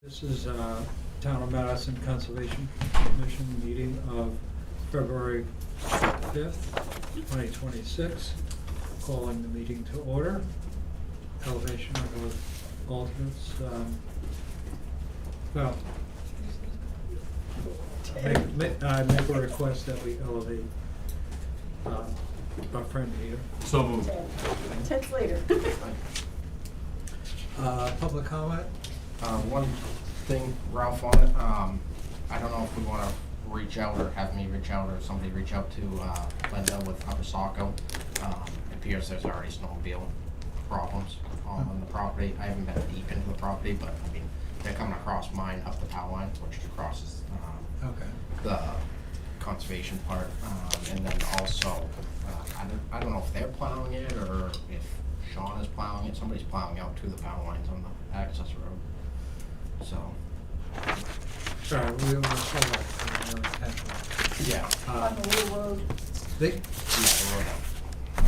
This is Town of Madison Conservation Commission meeting of February 5th, 2026. Calling the meeting to order. Elevation of alternates. Well, I make a request that we elevate our friend here. So moved. 10 later. Public comment? One thing, Ralph, on it, I don't know if we wanna reach out or have me reach out or somebody reach out to, Linda with Upper Saco. It appears there's already snowmobile problems on the property. I haven't been deep into the property, but I mean, they're coming across mine up the power line, which crosses, Okay. the conservation part, and then also, I don't know if they're plowing it or if Sean is plowing it, somebody's plowing out to the power lines on the access road, so. Sorry, we were told that intentional. Yeah. On the little road. They, Yeah, the road out.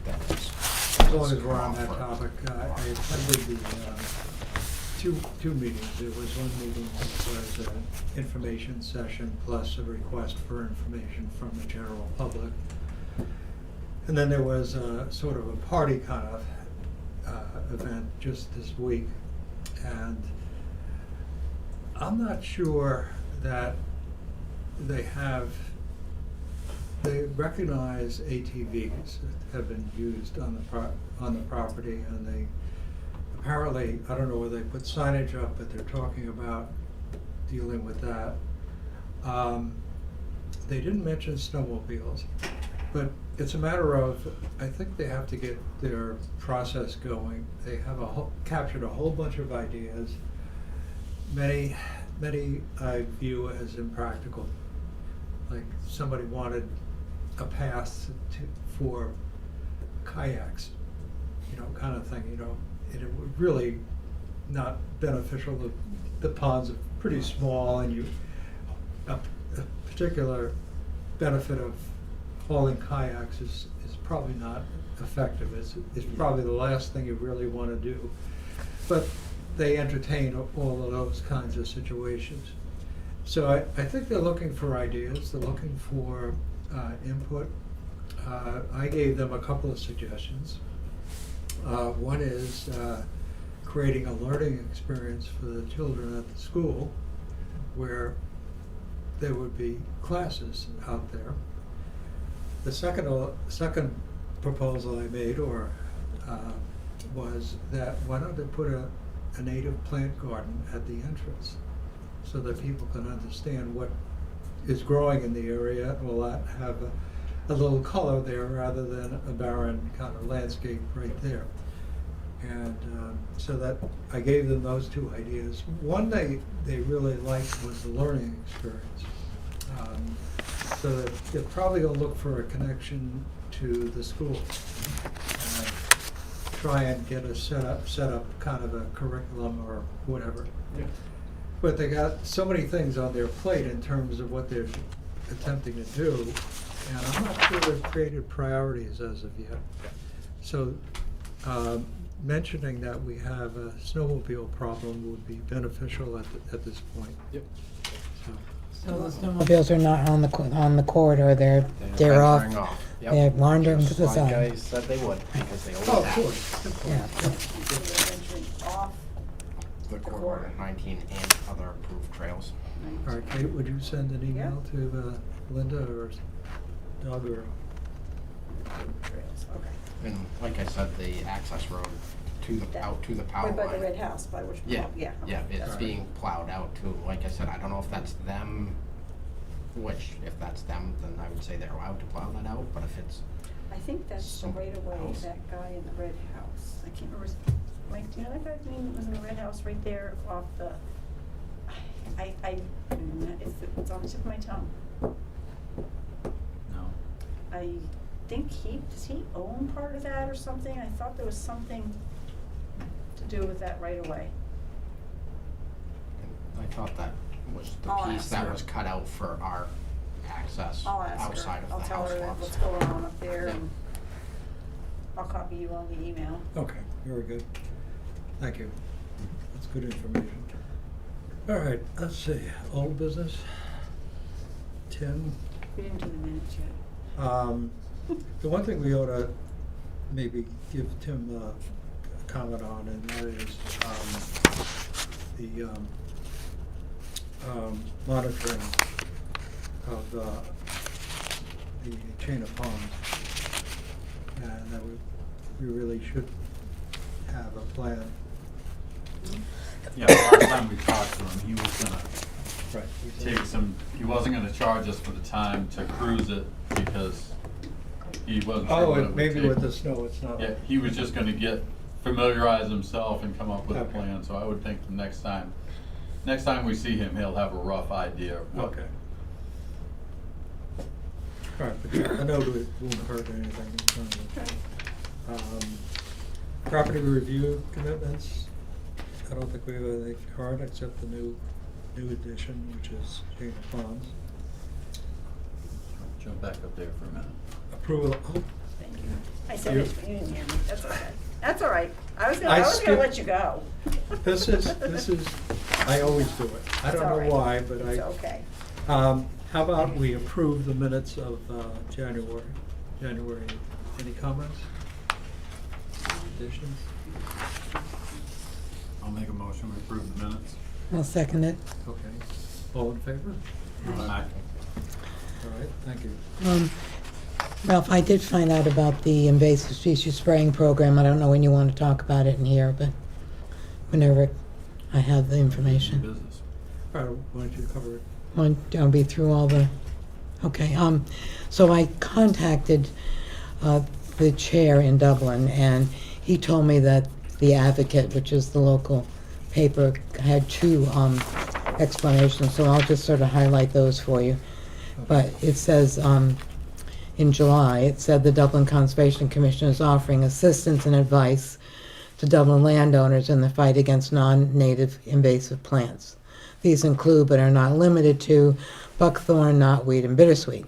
That is. as long as we're on that topic, I attended the two meetings. There was one meeting that was an information session plus a request for information from the general public. And then there was sort of a party kind of event just this week. And I'm not sure that they recognize ATVs that have been used on the property, and they apparently, I don't know whether they put signage up, but they're talking about dealing with that. They didn't mention snowmobiles, but it's a matter of, I think they have to get their process going. They have captured a whole bunch of ideas. Many I view as impractical. Like somebody wanted a path for kayaks, kind of thing, and it would really not beneficial. The ponds are pretty small, and a particular benefit of hauling kayaks is probably not effective. It's probably the last thing you really want to do. But they entertain all of those kinds of situations. So I think they're looking for ideas. They're looking for input. I gave them a couple of suggestions. One is creating a learning experience for the children at the school where there would be classes out there. The second proposal I made was that why don't they put a native plant garden at the entrance so that people can understand what is growing in the area and will have a little color there rather than a barren kind of landscape right there. And so that I gave them those two ideas. One they really liked was the learning experience. So that they're probably going to look for a connection to the school. Try and get a set up kind of a curriculum or whatever. Yeah. But they got so many things on their plate in terms of what they're attempting to do, and I'm not sure they've created priorities as of yet. So mentioning that we have a snowmobile problem would be beneficial at this point. Yep. So, So the snowmobiles are not on the corridor, they're off. venturing off. Yep. They're wandering to the Just like I side. said they would, because they always oh, of have. course, of course. Yeah. They're venturing off. The corridor. corridor 19 and other approved trails. All right, Kate, would you send an email to Linda or Doug or? Trails, okay. And like I said, the access road out to the power Right by the line. red house, by which. Yeah, Yeah. yeah, okay. it's Alright. being plowed out too. Like I said, I don't know if that's them, which if that's them, then I would say they're allowed to plow that out, but if it's, I think that's the Somebody right of way, else. that guy in the red house. I can't remember, Mike, do you know that guy's name that was in the red house right there off the, it's on the tip of my tongue. No. I think does he own part of that or something? I thought there was something to do with that right away. I thought that was the I'll piece ask that her. was cut out for our access I'll ask her. outside of I'll the tell house her lots. what's going on up there Yeah. and I'll copy you on the email. Okay, very good. Thank you. That's good information. All right, let's see, old business. Tim, We didn't do the minutes yet. the one thing we ought to maybe give Tim a comment on, and that is the monitoring of the chain of ponds. And that we really should have a plan. Yeah, the last time we talked to him, he was gonna Right. take some, he wasn't gonna charge us for the time to cruise it because he wasn't sure Oh, what it and would maybe take. with the snow, it's not. Yeah, he was just gonna familiarize himself and come up with a Okay. plan, so I would think the next time we see him, he'll have a rough idea of what. Okay. All right, but I know it won't hurt anything. Property review commitments, I don't think we have anything hard except the new addition, which is Chain of Ponds. Jump back up there for a minute. Approval, oh, Thank you. I said You- it, but you didn't hear me. That's okay. That's all right. I was I gonna skipped- let you go. this is, I always do it. I It's don't all know right. why, but It's okay. How about we approve the minutes of January? Any comments? Additions? I'll make a motion to approve the minutes. I'll second it. Okay. All in favor? Aye. All right, thank you. Ralph, I did find out about the invasive species spraying program. I don't know when you want to talk about it in here, but whenever I have the information. Business. All right, why don't you cover it? I'll be through all the, okay, so I contacted, the chair in Dublin, and he told me that the Advocate, which is the local paper, had two, explanations, so I'll just sort of highlight those for you. But it says, in July, it said the Dublin Conservation Commission is offering assistance and advice to Dublin landowners in the fight against non-native invasive plants. These include, but are not limited to, buckthorn, knotweed, and bittersweet.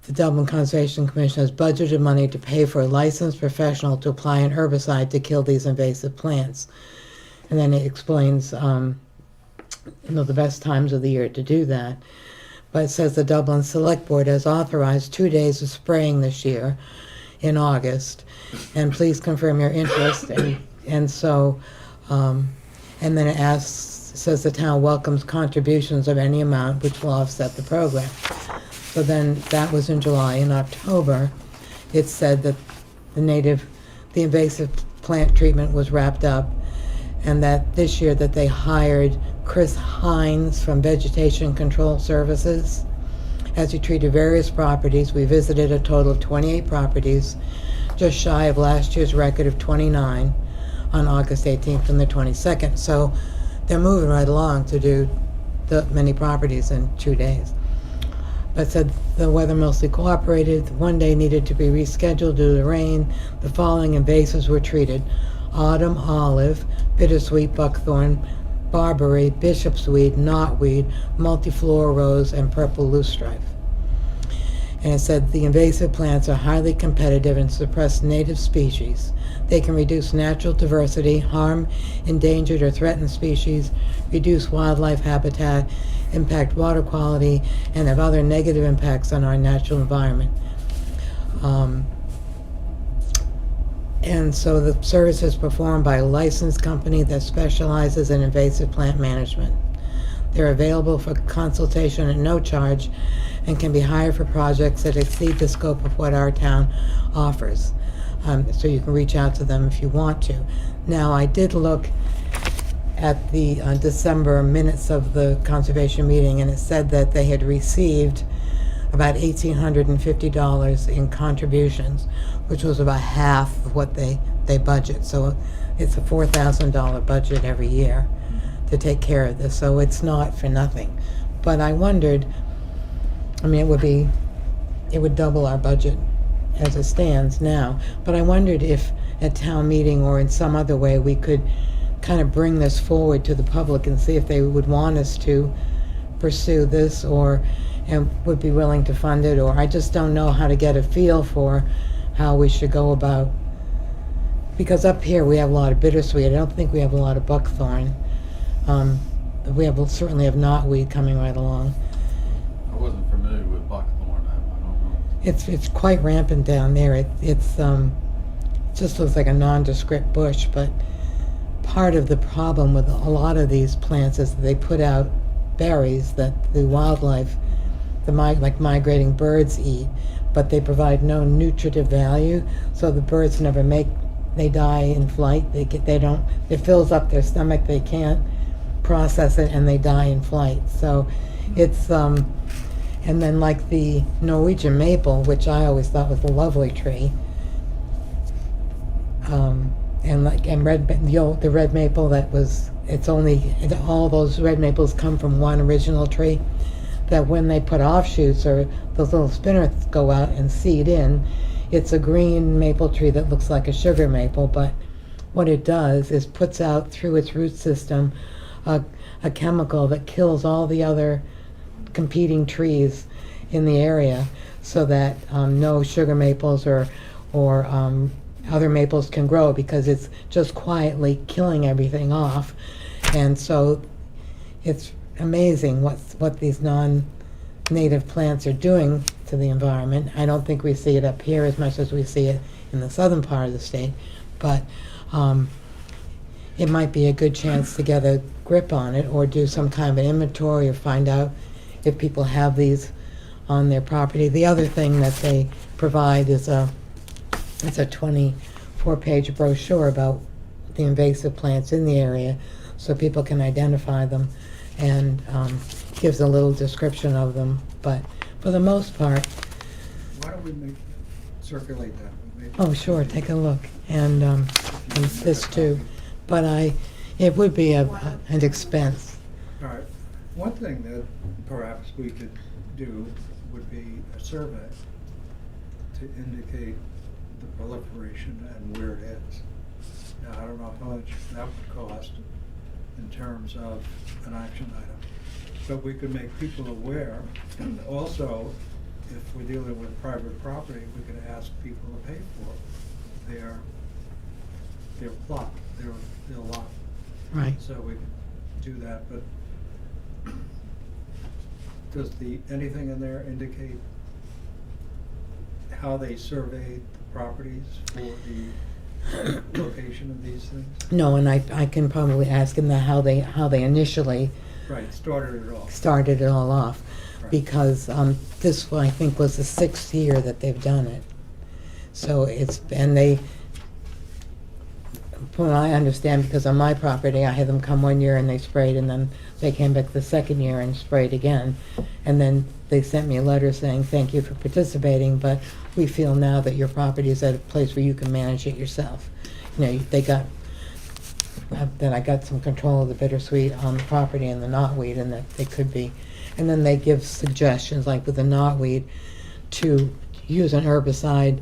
The Dublin Conservation Commission has budgeted money to pay for a licensed professional to apply an herbicide to kill these invasive plants. And then it explains, the best times of the year to do that. But it says the Dublin Select Board has authorized 2 days of spraying this year in August. And please confirm your interest. And so, and then it says the town welcomes contributions of any amount which will offset the program. So then that was in July. In October, it said that the invasive plant treatment was wrapped up, and that this year that they hired Chris Hines from Vegetation Control Services as he treated various properties. We visited a total of 28 properties, just shy of last year's record of 29 on August 18th and the 22nd. So they're moving right along to do the many properties in 2 days. But said the weather mostly cooperated. One day needed to be rescheduled due to rain. The following invasives were treated: autumn olive, bittersweet buckthorn, barberry, bishopsweed, knotweed, multiflora rose, and purple loosestrife. And it said the invasive plants are highly competitive and suppress native species. They can reduce natural diversity, harm endangered or threatened species, reduce wildlife habitat, impact water quality, and have other negative impacts on our natural environment. And so the service is performed by a licensed company that specializes in invasive plant management. They're available for consultation at no charge and can be hired for projects that exceed the scope of what our town offers. So you can reach out to them if you want to. Now, I did look at the December minutes of the conservation meeting, and it said that they had received about $1,850 in contributions, which was about half of what they budget. So it's a $4,000 budget every year to take care of this. So it's not for nothing. But I wondered, I mean, it would double our budget as it stands now. But I wondered if at town meeting or in some other way we could kind of bring this forward to the public and see if they would want us to pursue this and would be willing to fund it, or I just don't know how to get a feel for how we should go about, because up here we have a lot of bittersweet. I don't think we have a lot of buckthorn. We certainly have knotweed coming right along. I wasn't familiar with buckthorn, I don't know. It's quite rampant down there. It's just looks like a nondescript bush, but part of the problem with a lot of these plants is that they put out berries that the wildlife, like migrating birds eat, but they provide no nutritive value, so the birds never they die in flight. It fills up their stomach, they can't process it, and they die in flight. So it's, and then like the Norwegian maple, which I always thought was a lovely tree, the red maple all those red maples come from one original tree, that when they put offshoots or those little spinnerets go out and seed in, it's a green maple tree that looks like a sugar maple, but what it does is puts out through its root system a chemical that kills all the other competing trees in the area, so that no sugar maples or other maples can grow, because it's just quietly killing everything off. And so it's amazing what these non-native plants are doing to the environment. I don't think we see it up here as much as we see it in the southern part of the state, but it might be a good chance to get a grip on it, or do some kind of an inventory, or find out if people have these on their property. The other thing that they provide is it's a 24-page brochure about the invasive plants in the area, so people can identify them, and gives a little description of them. But for the most part, Why don't we circulate that? Maybe- oh sure, take a look, and this too. But it would be an expense. All right. One thing that perhaps we could do would be a survey to indicate the proliferation and where it is. Now, I don't know how much that would cost in terms of an action item, but we could make people aware. And also, if we're dealing with private property, we could ask people to pay for their plot, their lot. Right. So we could do that, but does anything in there indicate how they surveyed the properties for the location of these things? No, and I can probably ask them how they initially Right, started it all. started it all off, Right. because this I think was the 6th year that they've done it. So from what I understand, because on my property, I had them come one year and they sprayed, and then they came back the second year and sprayed again. And then they sent me a letter saying, thank you for participating, but we feel now that your property is at a place where you can manage it yourself. You know, that I got some control of the bittersweet on the property and the knotweed, and that they could be. And then they give suggestions, like with the knotweed, to use an herbicide.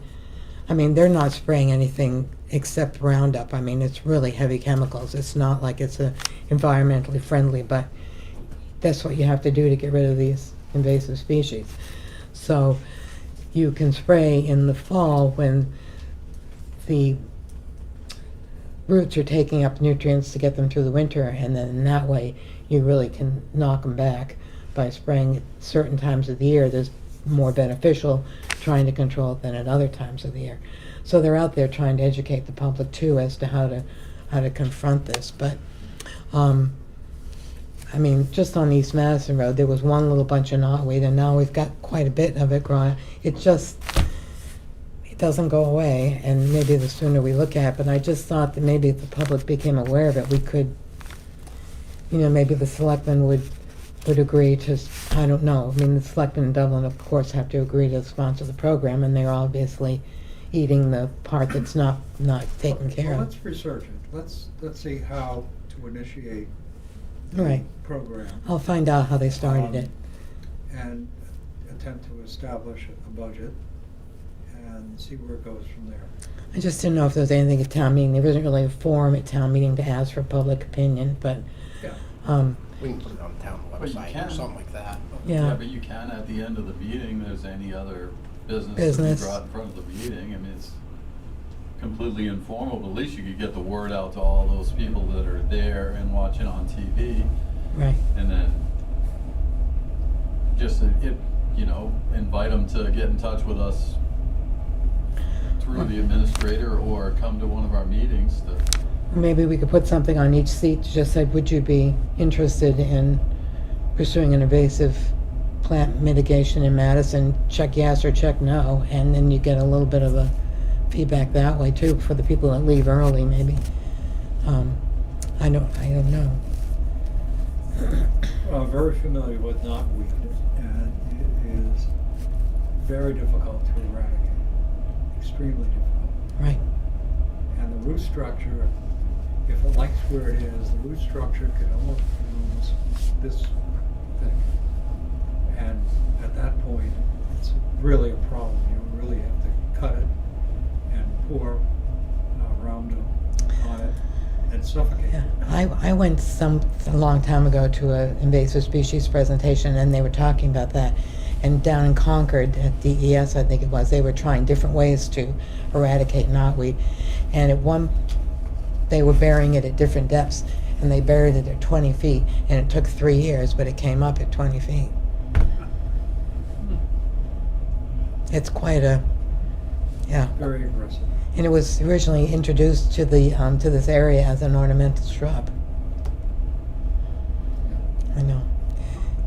I mean, they're not spraying anything except Roundup. I mean, it's really heavy chemicals. It's not like it's environmentally friendly, but that's what you have to do to get rid of these invasive species. So you can spray in the fall when the roots are taking up nutrients to get them through the winter, and then in that way you really can knock them back by spraying at certain times of the year. There's more beneficial trying to control it than at other times of the year. So they're out there trying to educate the public too as to how to confront this. But I mean, just on East Madison Road, there was one little bunch of knotweed, and now we've got quite a bit of it growing. It doesn't go away, and maybe the sooner we look at it. But I just thought that maybe if the public became aware of it, we could, maybe the selectmen would agree to, I don't know. I mean, the selectmen in Dublin, of course, have to agree to sponsor the program, and they're obviously eating the part that's not taken care Well, of. let's research it. Let's see how to initiate the Right. program. I'll find out how they started it. And attempt to establish a budget and see where it goes from there. I just didn't know if there was anything at town meeting. There isn't really a forum at town meeting to ask for public opinion, but, Yeah. We can put it on the town But you website or can. something like that. yeah. But you can, at the end of the meeting, there's any other business to Business. be brought in front of the meeting. I mean, it's completely informal, but at least you could get the word out to all those people that are there and watching on TV, Right. and then just invite them to get in touch with us through the administrator or come to one of our meetings to. Maybe we could put something on each seat that just said, would you be interested in pursuing an invasive plant mitigation in Madison? Check yes or check no, and then you get a little bit of a feedback that way too for the people that leave early, maybe. I don't know. Well, I'm very familiar with knotweed, and it is very difficult to eradicate, extremely difficult. Right. And the root structure, if it likes where it is, the root structure can almost be this thick. And at that point, it's really a problem. You really have to cut it and pour Roundup on it and suffocate Yeah, it. I went a long time ago to an invasive species presentation, and they were talking about that. And down in Concord at DES, I think it was, they were trying different ways to eradicate knotweed. And they were burying it at different depths, and they buried it at 20 feet, and it took 3 years, but it came up at 20 feet. It's quite yeah. Very aggressive. And it was originally introduced to this area as an ornamental shrub. I know.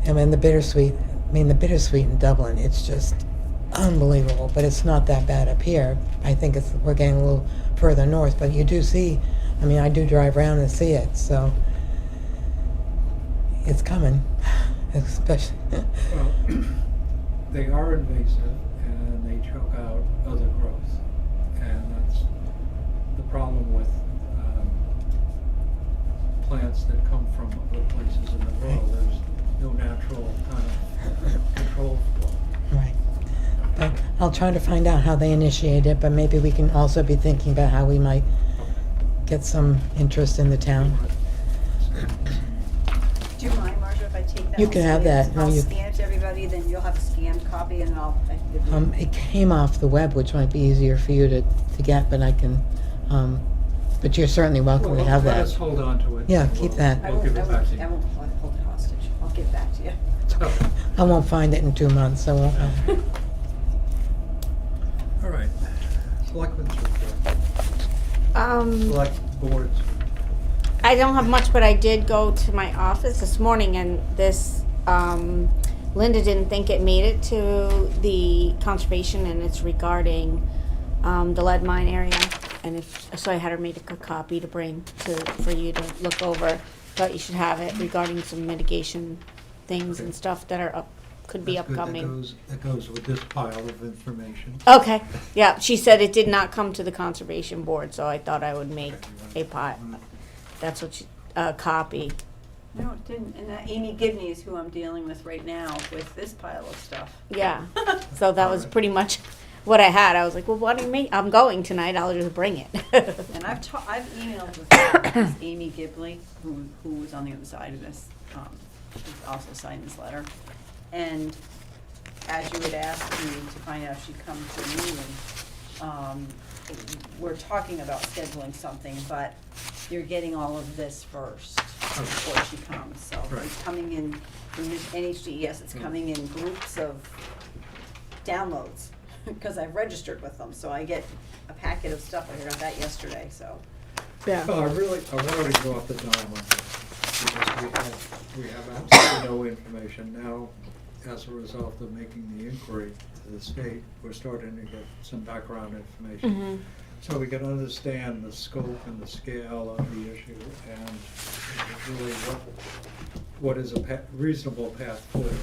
And then the bittersweet in Dublin, it's just unbelievable, but it's not that bad up here. I think we're getting a little further north, but you do see, I do drive around and see it, so it's coming, especially. Well, they are invasive and they choke out other growth. And that's the problem with plants that come from other places in the world. There's no natural kind of control for them. Right. But I'll try to find out how they initiate it, but maybe we can also be thinking about how we might get some interest in the town. Do you mind, Marcia, if I take that? You can have that. No, I'll you- scan it to everybody, then you'll have a scanned copy and I can give you. It came off the web, which might be easier for you to get, but I can, but you're certainly welcome to Well, have let that. us hold on to it. Yeah, and keep we'll- that. We'll give it back to you. I won't hold it hostage. I'll give it back to you. Okay. I won't find it in 2 months, I won't. All right. Selectmen's report. Select boards. I don't have much, but I did go to my office this morning, and this Linda didn't think it made it to the conservation, and it's regarding the lead mine area. And so I had her make a copy to bring for you to look over. Thought you should have it regarding some mitigation things and stuff that are could be That's good. upcoming. That goes with this pile of information. Okay, yeah, she said it did not come to the conservation board, so I thought I would make a pot. That's what she, copy. No, it didn't. And Amy Gibney is who I'm dealing with right now with this pile of stuff. Yeah, so that was pretty much what I had. I was like, well, what do you mean? I'm going tonight, I'll just bring it. And I've emailed with this Amy Gibley, who was on the other side of this, who also signed this letter. And as you had asked me to find out if she'd come to a meeting, we're talking about scheduling something, but you're getting all of this first before she comes. So Right. it's coming in from NHDES, it's coming in groups of downloads, because I've registered with them, so I get a packet of stuff. I got that yesterday, so. Yeah. Well, I wanted to go off the dime on this, because we have absolutely no information now. As a result of making the inquiry to the state, we're starting to get some background information. So we can understand the scope and the scale of the issue and really what is a reasonable path forward.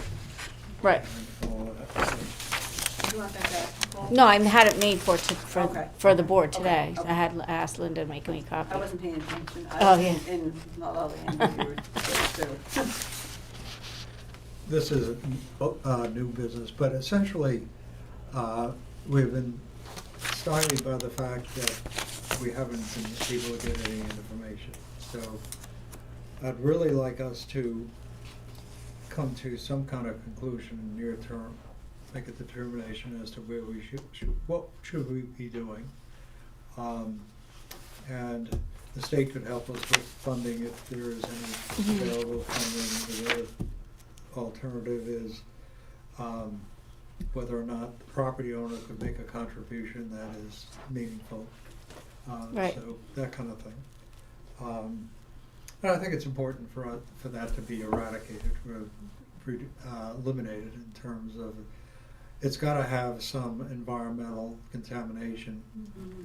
Right. And all of that. So, You want that back, Nicole? No, I had it made Okay. for the board Okay, today. okay. I had asked Linda to make me a copy. I wasn't paying attention. Oh, I was yeah. in La La Land when you were there too. This is a new business, but essentially, we've been stymied by the fact that we haven't been able to get any information. So I'd really like us to come to some kind of conclusion in near term, make a determination as to where we what should we be doing. And the state could help us with funding if there is any available funding. The other alternative is whether or not the property owner could make a contribution that is meaningful. Right. So that kind of thing. And I think it's important for that to be eradicated, eliminated in terms of, it's gotta have some environmental contamination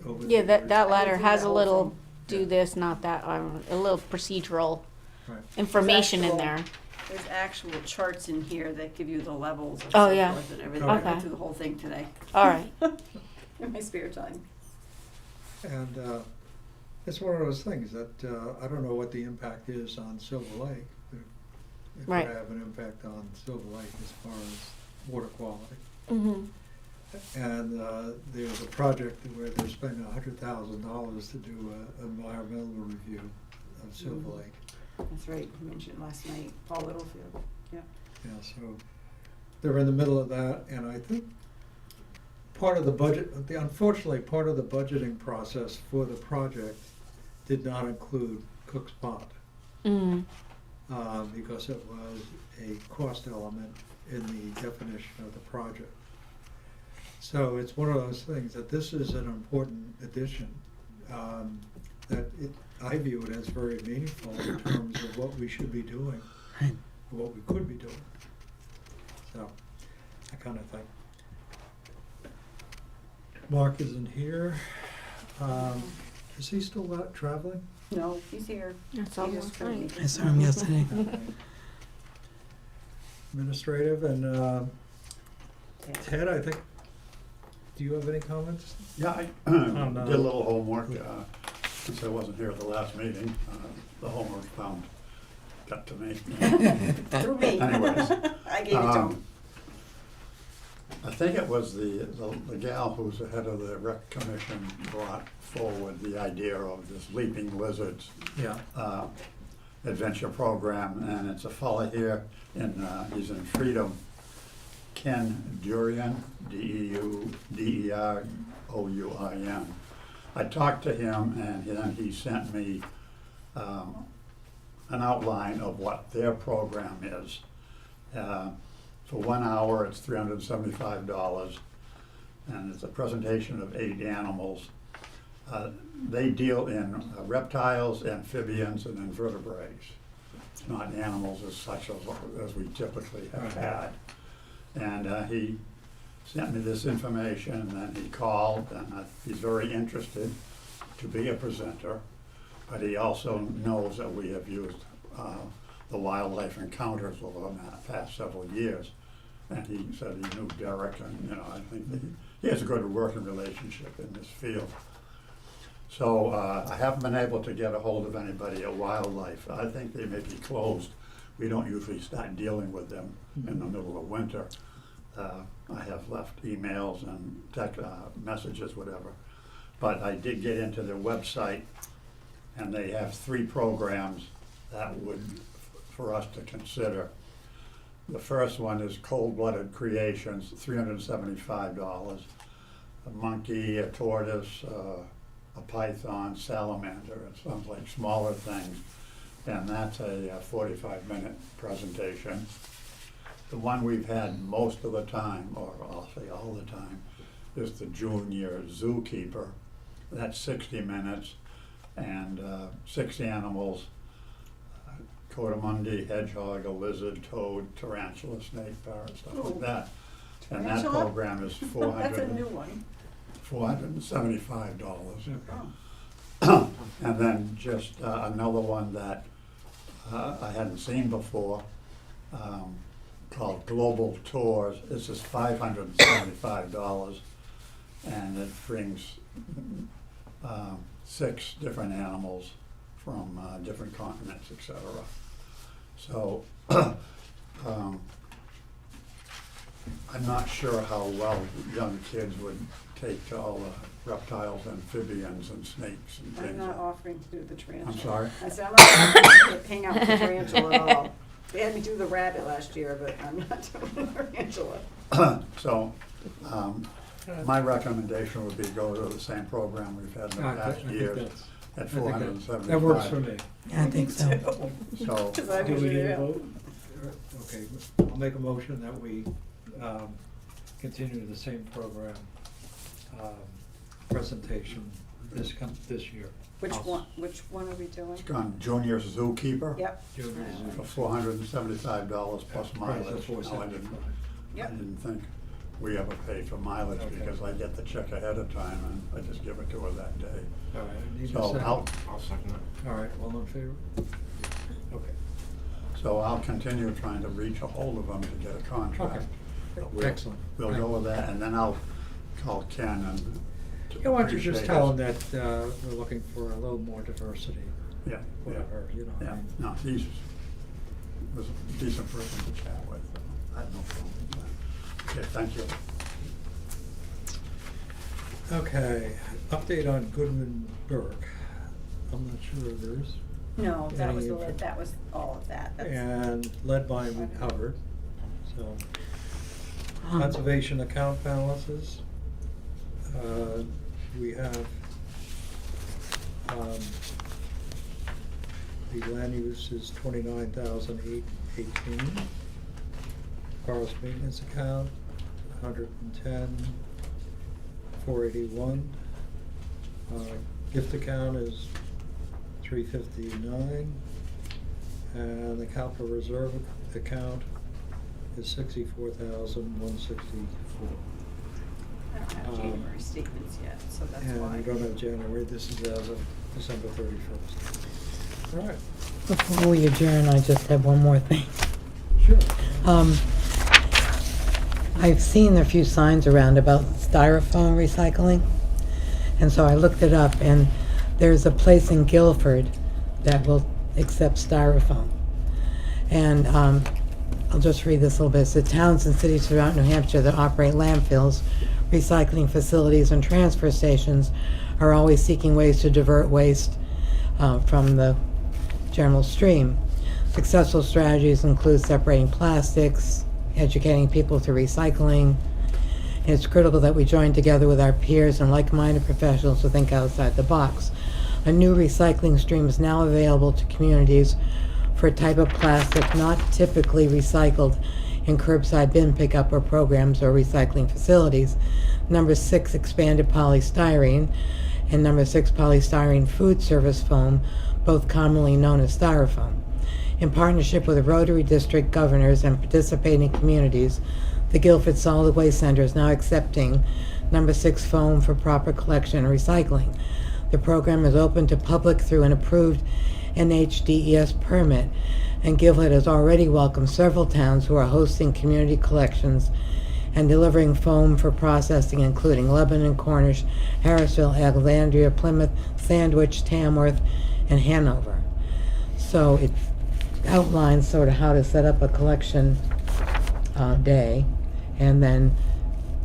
over the Yeah, years. that letter I can do has that a whole little, thing. do Yeah. this, not that, a little procedural Right. information in actual- there. There's actual charts in here that give you the levels and Oh, so yeah. forth and everything. I Okay. went through the whole thing today. All right. In my spare time. And it's one of those things that I don't know what the impact is on Silver Lake. But it Right. could have an impact on Silver Lake as far as water quality. Mm-hmm. And there's a project where they're spending $100,000 to do an environmental review of Silver Mhm. Lake. That's right, you mentioned last night, Paul Littlefield, yeah. Yeah, so they're in the middle of that, and I think part of the budget, unfortunately, part of the budgeting process for the project did not include Cook's Pond, Mm-hmm. because it was a cost element in the definition of the project. So it's one of those things that this is an important addition, I view it as very meaningful in terms of what we should be doing, Right. what we could be doing. So, that kind of thing. Mark isn't here. Is he still out traveling? No, he's here. That's He almost just couldn't right. make it. I saw him yesterday. Administrative and Ted, I think, do you have any comments? Yeah, I no. did a little homework, since I wasn't here at the last meeting. The homework got to me. Through me. Anyways, I gave it to him. I think it was the gal who's the head of the rec commission brought forward the idea of this Leaping Lizards Yeah. adventure program, and it's a fella here he's in Freedom, Ken Durian, Deurouin. I talked to him, and then he sent me an outline of what their program is. For 1 hour, it's $375, and it's a presentation of 8 animals. They deal in reptiles, amphibians, and invertebrates, not animals as such as we typically have had. And he sent me this information, and then he called, and he's very interested to be a presenter, but he also knows that we have used the wildlife encounters over the past several years. And he said he knew Derek, and I think that he has a good working relationship in this field. So I haven't been able to get a hold of anybody at Wildlife. I think they may be closed. We don't usually start dealing with them in the middle of winter. I have left emails and text messages, whatever. But I did get into their website, and they have 3 programs that would, for us to consider. The first one is Cold-Blooded Creations, $375. A monkey, a tortoise, a python, salamander. It sounds like smaller things. And that's a 45-minute presentation. The one we've had most of the time, or I'll say all the time, is the Junior Zookeeper. That's 60 minutes and 6 animals. Coatimundi, hedgehog, a lizard, toad, tarantula, snake, parrot, stuff like that. And that Tarantula? program is That's a new one. $475. Oh. And then just another one that I hadn't seen before, called Global Tours. This is $575, and it brings 6 different animals from different continents, etc. So I'm not sure how well young kids would take to all the reptiles, amphibians, and snakes and things. I'm not offering to do the tarantula. I'm sorry? I said, I'm not offering to hang out with the tarantula at all. They had me do the rabbit last year, but I'm not doing the tarantula. So, my recommendation would be go to the same program we've had in the I past think years. that's- at I think $475. that works for me. I think so. So, Cause I Do we usually need a do. vote? Okay, I'll make a motion that we continue the same program presentation this year. Which one are we doing? it's gone junior zookeeper. Yep. For $475 plus Price mileage. of Now, I 475. Yep. didn't think we ever paid for mileage Okay. because I get the check ahead of time and I just give it to her that day. All right, I need a So I'll, second. I'll second that. All right, all in favor? Okay. so I'll continue trying to reach a hold of them to get a contract. Okay. But we'll- Excellent. We'll go with that, and then I'll call Ken and You want to just appreciate tell him his- that we're looking for a little more diversity, Yeah, yeah, whatever, you know. I yeah, mean, no, he was a decent person to chat with, so I had no problem with that. Okay, thank you. Okay, update on Goodman Burke. I'm not sure there's. No, that was any info. that was all of that. That's- And lead mine we covered, so. Um, Conservation account balances. We have, the land use is 29,818. Forest maintenance account, 110,481. Gift account is 359. And the capital reserve account is 64,164. I don't have Um, January statements yet, so that's And why. we don't have January, this is as of December 31st. All right, Before we adjourn, I just have one more thing. sure. I've seen a few signs around about styrofoam recycling, and so I looked it up, and there's a place in Guilford that will accept styrofoam. And I'll just read this a little bit. It says, towns and cities throughout New Hampshire that operate landfills, recycling facilities, and transfer stations are always seeking ways to divert waste from the general stream. Successful strategies include separating plastics, educating people through recycling. And it's critical that we join together with our peers and like-minded professionals to think outside the box. A new recycling stream is now available to communities for a type of plastic not typically recycled in curbside bin pickup or programs or recycling facilities. Number 6, expanded polystyrene, and number 6, polystyrene food service foam, both commonly known as styrofoam. In partnership with the Rotary District governors and participating communities, the Guilford Solid Waste Center is now accepting number 6 foam for proper collection and recycling. The program is open to public through an approved NHDES permit, and Guilford has already welcomed several towns who are hosting community collections and delivering foam for processing, including Lebanon, Cornish, Harrisville, Alexandria, Plymouth, Sandwich, Tamworth, and Hanover. So it outlines sort of how to set up a collection day, and then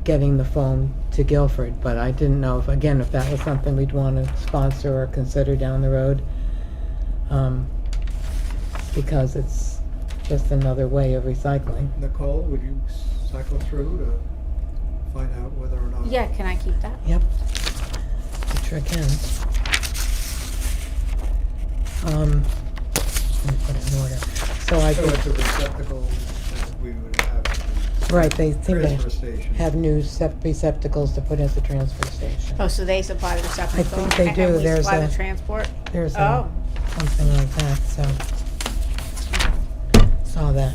getting the foam to Guilford. But I didn't know if that was something we'd want to sponsor or consider down the road, because it's just another way of recycling. Nicole, would you cycle through to find out whether or not? Yeah, can I keep that? Yep. You sure can. Let me put it in order. So I So could, it's a receptacle that we would have at the right, they seem transfer to station. have new receptacles to put at the transfer station. Oh, so they supply the receptacle? I think they do. And we There's supply a- the transport? There's Oh. something like that, so. Saw that.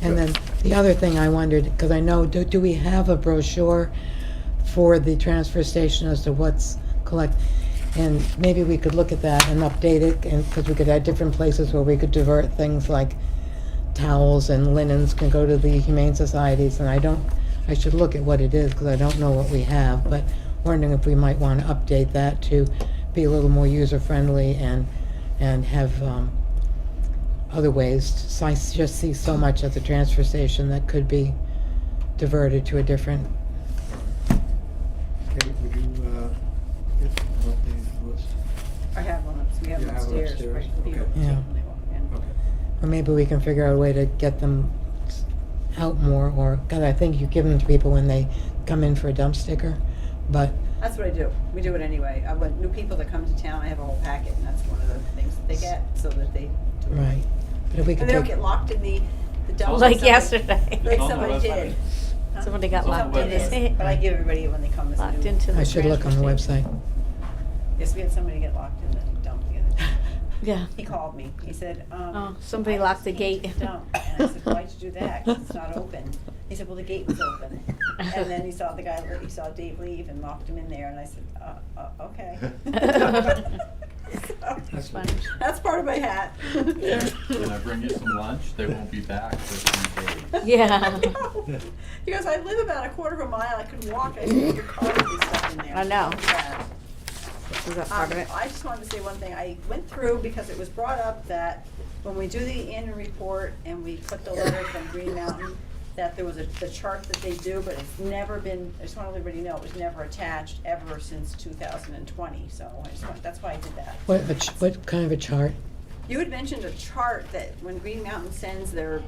And then the other thing I wondered, because I know, do we have a brochure for the transfer station as to what's and maybe we could look at that and update it, and, because we could have different places where we could divert things like towels and linens can go to the Humane Societies, and I should look at what it is, because I don't know what we have, but wondering if we might want to update that to be a little more user-friendly and have other ways. So I just see so much at the transfer station that could be diverted to a different. Kate, would you, get an updated list? I have one, we have You them have it upstairs, upstairs? right, people Okay. Yeah. when they walk in. Okay. Or maybe we can figure out a way to get them out more, or, because I think you give them to people when they come in for a dump sticker, but That's what I do. We do it anyway. When new people that come to town, I have a whole packet, and that's one of the things that they get, so that they do it. Right. But if we And could they don't take, get locked in the dump. Like somebody- yesterday. Like Oh, no, somebody that's did. fine. Huh? Somebody got It's on locked the in It is, this. but I give everybody when they come as Locked new. into the I should look on the transfer website. station. Yes, we had somebody get locked in the dump the other day. Yeah. He called me. He said, Oh, somebody I locked just the came to gate. the dump. And I said, why'd you do that? 'Cause it's not open. He said, well, the gate was open. And then he saw the guy, he saw Dave leave and locked him in there, and I said, okay. That's funny. That's part of my hat. When I bring you some lunch, they won't be back for 3 days. Yeah. He goes, I live about a quarter of a mile. I could walk. I said, your car would be stuck in there. I know. Yeah. Is that part of it? I just wanted to say one thing. I went through because it was brought up that when we do the annual report and we put the letter from Green Mountain, that there was the chart that they do, but it's never been, I just want everybody to know, it was never attached ever since 2020. So that's why I did that. what kind of a chart? You had mentioned a chart that when Green Mountain sends their,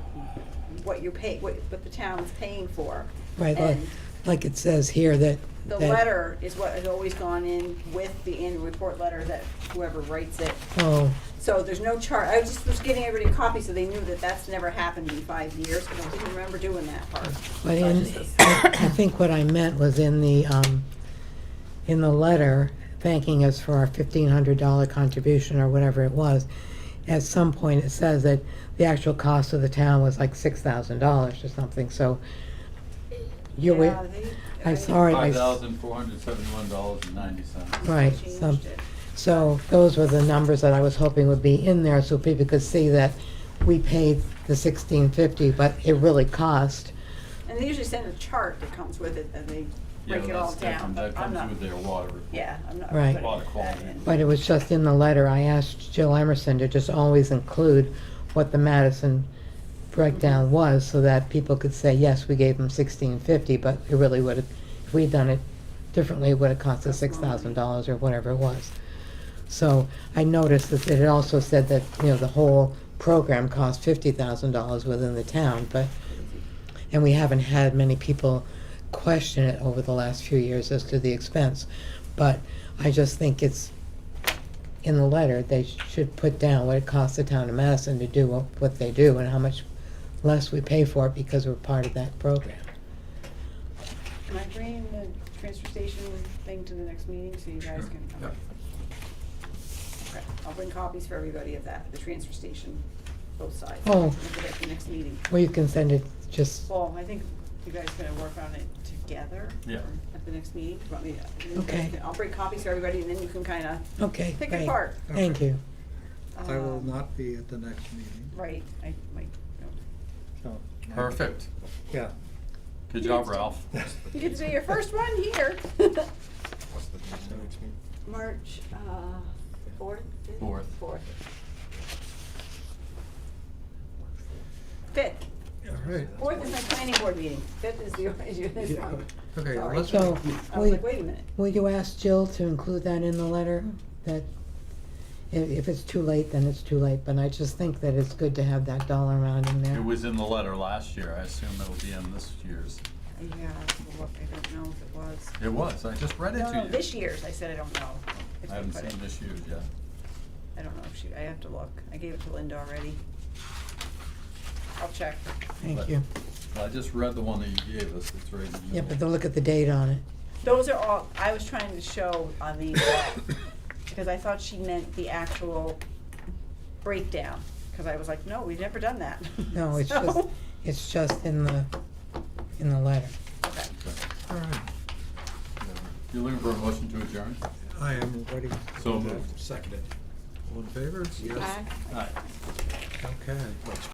what you pay, what the town is paying for. Right, And like it says here that. the that- letter is what has always gone in with the annual report letter that whoever writes it. Oh, So there's no chart. I just was getting everybody a copy so they knew that that's never happened in 5 years, because I didn't remember doing that part. but So I in, just- I think what I meant was in the letter thanking us for our $1,500 contribution or whatever it was. At some point, it says that the actual cost of the town was like $6,000 or something, so you're, Yeah, I saw it. $5,471.90. Right, Changed some, it. so those were the numbers that I was hoping would be in there so people could see that we paid the $1,650, but it really cost. And they usually send a chart that comes with it, and they break it all down. That but I'm comes not. with their water report. Yeah, I'm not Right. putting Water that quality. in. But it was just in the letter, I asked Jill Emerson to just always include what the Madison breakdown was, so that people could say, yes, we gave them $1,650, but it really would've, if we'd done it differently, it would've cost us $6,000 or whatever it was. So I noticed that it also said that, the whole program cost $50,000 within the town, and we haven't had many people question it over the last few years as to the expense. But I just think it's, in the letter, they should put down what it costs the town of Madison to do what they do and how much less we pay for it because we're part of that program. Am I bringing the transfer station thing to the next meeting so you guys can? Yep. Okay, I'll bring copies for everybody of that, the transfer station, both sides. Oh. We'll do that at the next meeting. Or you can send it just, Well, I think you guys are gonna work on it together. Yeah. At the next meeting. You want me to? Okay. I'll bring copies for everybody, and then you can kinda okay, pick it great. apart. Thank you. I will Um, not be at the next meeting, Right, I might, so. Perfect. Yeah. Good job, Ralph. you get to do your first one here. What's the date of the next meeting? March, 4th? Fourth. 4th. 5th. All right. 4th is my planning board meeting. 5th is this Yeah. one. Okay, Sorry. let's, So, I was will like, wait a minute. will you ask Jill to include that in the letter? That if it's too late, then it's too late, but I just think that it's good to have that dollar amount in there. It was in the letter last year. I assume it'll be in this year's. Yeah, well, I don't know if it was. It was. I just read it No, to no, you. this year's, I said I don't know. if I they haven't put it. seen this year's yet. I don't know if I have to look. I gave it to Linda already. I'll check. Thank But- you. I just read the one that you gave us. It's right in the Yeah, middle. but look at the date on it. Those are all, I was trying to show on these, because I thought she meant the actual breakdown. Because I was like, no, we've never done that. No, it's So- just in the letter. Okay. all right. You're looking for a motion to adjourn? I am ready. So moved. Seconded. All in favor? Yes. Aye. Aye. Okay.